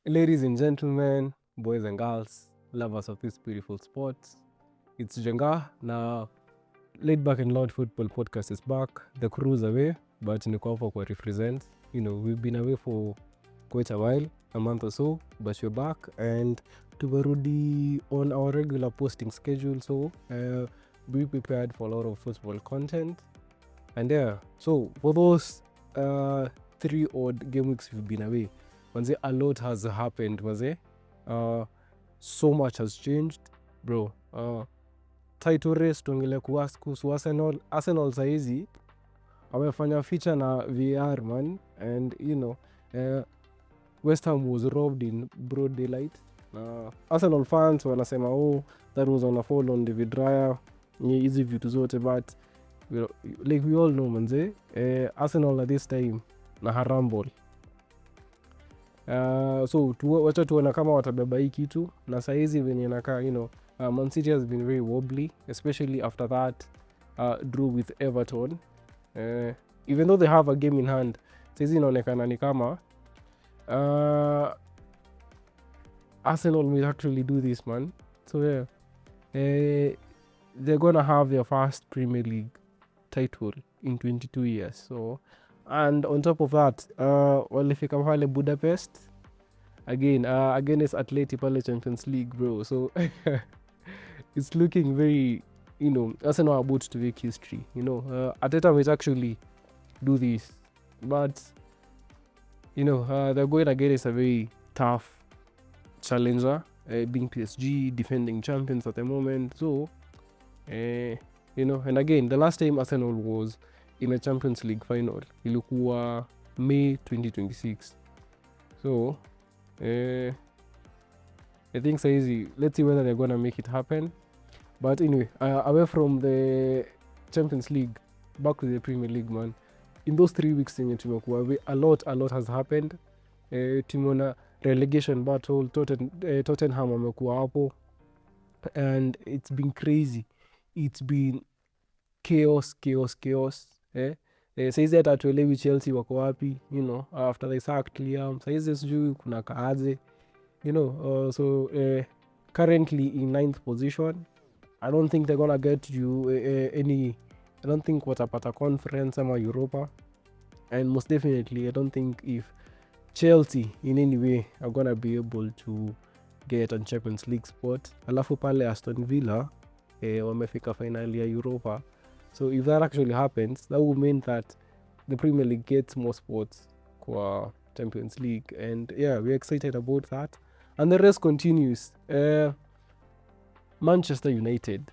Ladies and gentlemen, boys and girls, lovers of this beautiful sport, it's Jenga. Now, Laid Back and Loud Football Podcast is back. The crew's away, but niko hapa kwa represent. We've been away for quite a while, a month or so, but we're back and tumerudi on our regular posting schedule. So, be prepared for a lot of football content. And so for those 3 odd game weeks we've been away, a lot has happened, so much has changed, bro. Title race tuongele kuhusu Arsenal saizi wamefanya feature na VAR, man, and West Ham was robbed in broad daylight. Arsenal fans wanasema that was on a fall on David Raya, hizi vitu zote, but like we all know, manze, Arsenal at this time na harambol. So wacha tuona kama watabeba hii kitu, na saizi venye inakaa, Man City has been very wobbly, especially after that draw with Everton. Even though they have a game in hand, saizi inaonekana ni kama Arsenal will actually do this, man. So they're gonna have their first Premier League title in 22 years. So, and on top of that, walifika pale Budapest again against Atleti pale Champions League, bro. So it's looking very, Arsenal are about to make history. Arteta might actually do this, but they're going against a very tough challenger, being PSG, defending champions at the moment. So and again, the last time Arsenal was in a Champions League final ilikuwa May 2026. So I think so easy. Let's see whether they're gonna make it happen. But anyway, away from the Champions League, back to the Premier League, man. In those 3 weeks yenye tumekuwa, a lot has happened. Tumeona relegation battle, Tottenham wamekuwa hapo, and it's been crazy. It's been chaos. Saizi hata hatuelewi Chelsea wako wapi, after they sacked Liam. Saizi sijui kuna kaaje, so currently in 9th position. I don't think they're gonna get you I don't think watapata conference ama Europa, and most definitely I don't think if Chelsea in any way are gonna be able to get a Champions League spot. Alafu pale Aston Villa wamefika finali ya Europa. So if that actually happens, that will mean that the Premier League gets more spots kwa Champions League, and we're excited about that. And the rest continues. Manchester United,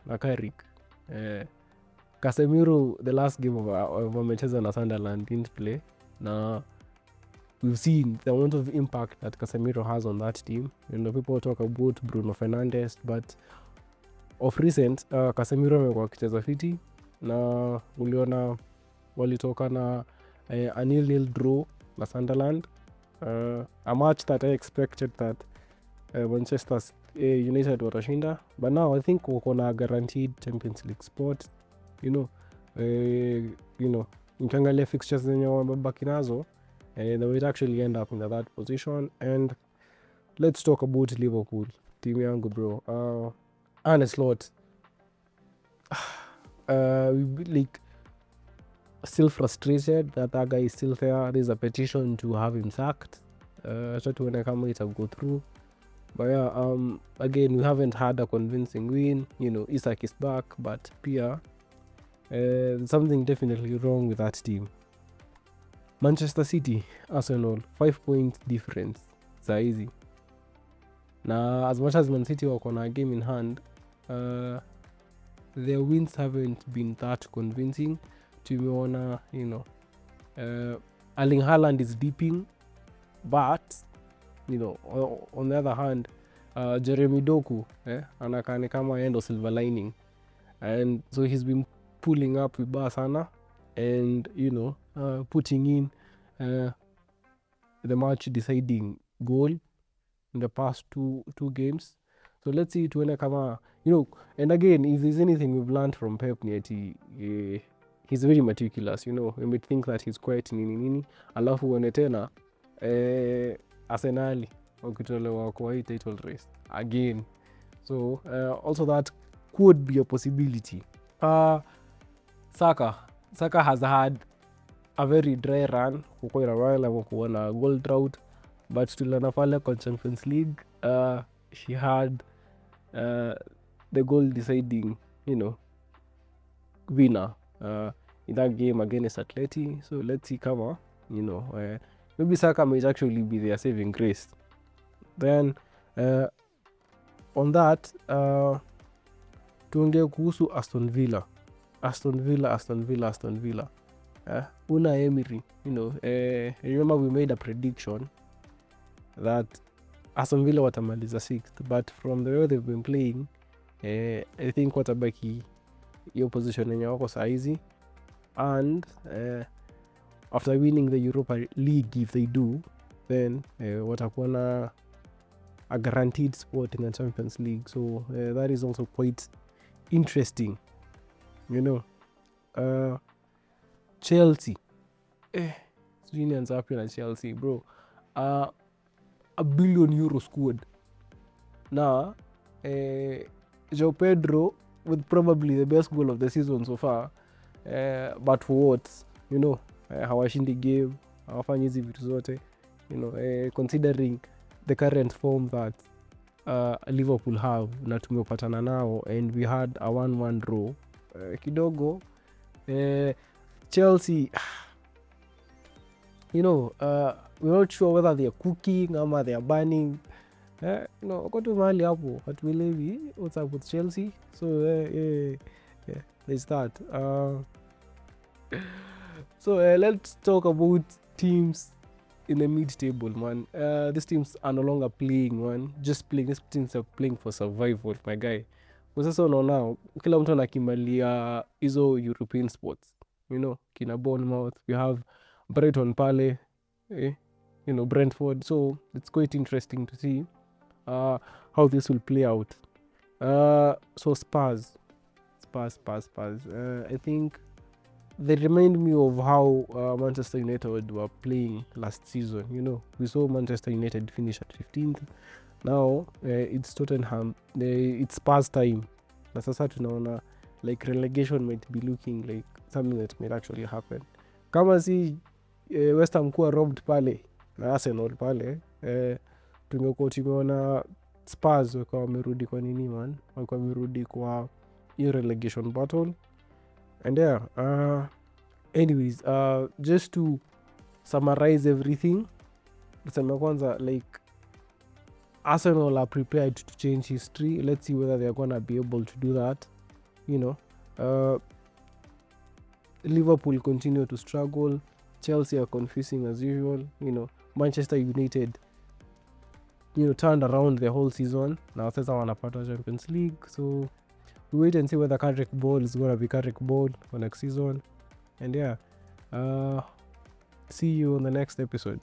na Carrick, Casemiro, the last game of wamecheza na Sunderland, didn't play. Now we've seen the amount of impact that Casemiro has on that team. People talk about Bruno Fernandes, but of recent Casemiro amekuwa akicheza fiti, na uliona walitoka na a 0-0 draw na Sunderland, a match that I expected that Manchester United watashinda, but now I think wako na guaranteed Champions League spot. Ukiangalia fixtures zenye wamebaki nazo, they will actually end up in that position. And let's talk about Liverpool, team yangu, bro. Arne Slot, like, still frustrated that guy is still there. There's a petition to have him sacked. Try to when it go through. But again, we haven't had a convincing win. Isak is back, but Pia, something definitely wrong with that team. Manchester City, Arsenal, 5-point difference. It's easy. Now, as much as Man City wako na game in hand, their wins haven't been that convincing. Tumeona, Erling Haaland is dipping, but on the other hand, Jeremy Doku anakane kama endo silver lining, and so he's been pulling up with Barcelona and putting in the match deciding goal in the past two games. So let's see tuone kama and again, if there's anything we've learned from Pep Nieti, he's very meticulous. You might think that he's quiet nini alafu uone tena Arsenali wakitolewa kwa hii title race again. So also that could be a possibility. Saka has had a very dry run kuko ina while amekuwa na goal drought, but tuliona pale kwa Champions League she had the goal deciding, you know, winner in that game against Atleti. So let's see kama, you know, maybe Saka might actually be their saving grace. Then on that tuongee kuhusu Aston Villa. Una Emery, you know, remember we made a prediction that Aston Villa watamaliza 6th, but from the way they've been playing, I think watabaki hiyo position yenye wako saizi, and after winning the Europa League, if they do, then watakuwa na a guaranteed spot in the Champions League. So that is also quite interesting, you know. Chelsea, Juniors up in Chelsea, bro. €1 billion squad. Now, João Pedro with probably the best goal of the season so far, but for what, you know, hawashindi game, hawafanyi hizi vitu zote, you know, considering the current form that Liverpool have na tumepatana nao, and we had a 1-1 draw kidogo. Chelsea, you know, we're not sure whether they're cooking or they're burning. You know, got to mahali hapo, but we what's up with Chelsea. So there's that. So let's talk about teams in the mid-table, man. These teams are no longer playing, man. Just playing. These teams are playing for survival, my guy. Kwa sasa unaona kila mtu anakimalia hizo European sports, you know, kina Bournemouth, we have Brighton pale, you know, Brentford. So it's quite interesting to see how this will play out. So Spurs. I think they remind me of how Manchester United were playing last season. You know, we saw Manchester United finish at 15th. Now it's Tottenham, it's Spurs time. Na sasa tunaona like relegation might be looking like something that might actually happen. Kama si West Ham kuwa robbed pale na Arsenal pale, tungekuwa tumeona Spurs wakawa wamerudi kwa nini, man, wakawa wamerudi kwa hiyo relegation battle. And yeah, anyways, just to summarize everything, tuseme kwanza, like, Arsenal are prepared to change history. Let's see whether they're gonna be able to do that. You know, Liverpool continue to struggle. Chelsea are confusing as usual. You know, Manchester United, you know, turned around the whole season. Now sasa wanapata Champions League. So we wait and see whether Carrick Ball is gonna be Carrick Ball for next season. And yeah, see you on the next episode.